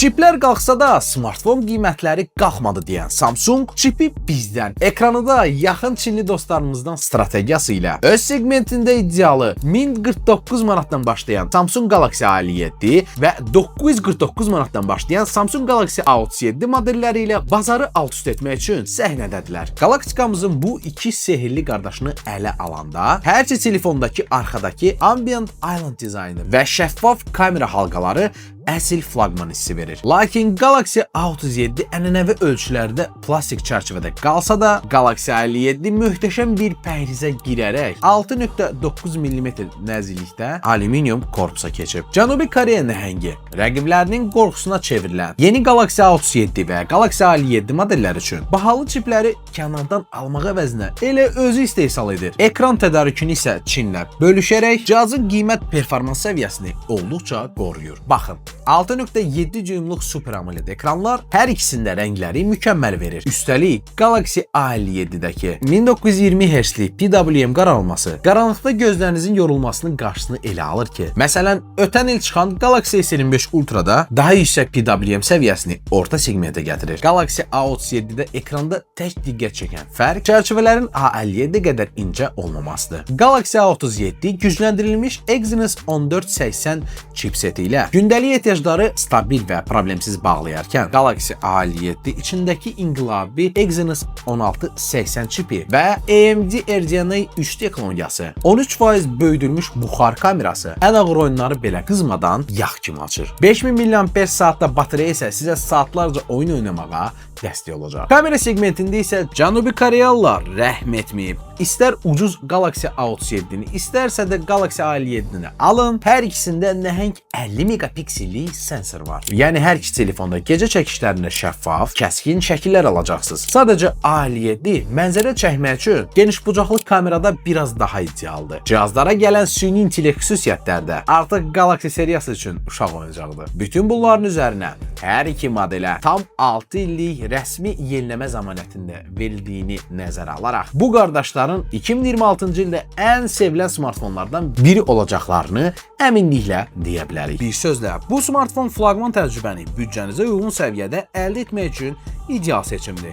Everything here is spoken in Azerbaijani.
Çiplər qalxsa da smartfon qiymətləri qalxmadı deyən Samsung çipi bizdən, ekranı da yaxın Çinli dostlarımızdan strategiyası ilə öz segmentində iddialı 1049 manatdan başlayan Samsung Galaxy A57 və 949 manatdan başlayan Samsung Galaxy A37 modelləri ilə bazarı alt-üst etmək üçün səhnədədirlər. Galaktikamızın bu iki sehirli qardaşını ələ alanda hər iki telefondakı arxadakı Ambient Island dizaynı və şəffaf kamera halqaları əsl flaqman hissi verir. Lakin Galaxy A37 ənənəvi ölçülərdə plastik çərçivədə qalsa da, Galaxy A57 möhtəşəm bir pəhrizə girərək 6.9 mm nəzillikdə alüminium korpusa keçib. Cənubi Koreya nəhəngi rəqiblərinin qorxusuna çevrilən yeni Galaxy A37 və Galaxy A57 modelləri üçün bahalı çipləri kənardan almaq əvəzinə elə özü istehsal edir. Ekran tədarükünü isə Çinlə bölüşərək cihazın qiymət performans səviyyəsini olduqca qoruyur. Baxın, 6.7 düymlük Super AMOLED ekranlar hər ikisində rəngləri mükəmməl verir. Üstəlik, Galaxy A57-dəki 1920 Hz-lik PWM qaralması qaranlıqda gözlərinizin yorulmasının qarşısını elə alır ki, məsələn, ötən il çıxan Galaxy S25 Ultra-da daha yüksək PWM səviyyəsini orta segmentə gətirir. Galaxy A37-də ekranda tək diqqət çəkən fərq çərçivələrin A57 qədər incə olmamasıdır. Galaxy A37 gücləndirilmiş Exynos 1480 chipseti ilə gündəlik ehtiyacları stabil və problemsiz bağlayarkən, Galaxy A57 içindəki inqilabi Exynos 1680 çipi və AMD RDNA 3 texnologiyası, 13% böyüdülmüş buxar kamerası ən ağır oyunları belə qızmadan yağ kimi açır. 5000 mAh batareya isə sizə saatlarca oyun oynamağa dəstək olacaq. Kamera segmentində isə Cənubi Koreyalılar rəhm etməyib. İstər ucuz Galaxy A37-ni, istərsə də Galaxy A57-ni alın, hər ikisində nəhəng 50 megapiksellik sensor var. Yəni hər iki telefonda gecə çəkişlərində şəffaf, kəskin şəkillər alacaqsınız. Sadəcə A57 mənzərə çəkmək üçün geniş bucaqlı kamerada biraz daha idealdır. Cihazlara gələn süni intellekt xüsusiyyətləri də artıq Galaxy seriyası üçün uşaq oyuncağıdır. Bütün bunların üzərinə hər iki modelə tam 6 illik rəsmi yeniləmə zəmanətində verildiyini nəzərə alaraq, bu qardaşların 2026-cı ildə ən sevilən smartfonlardan biri olacaqlarını əminliklə deyə bilərik. Bir sözlə, bu smartfon flaqman təcrübəni büdcənizə uyğun səviyyədə əldə etmək üçün ideal seçimdir.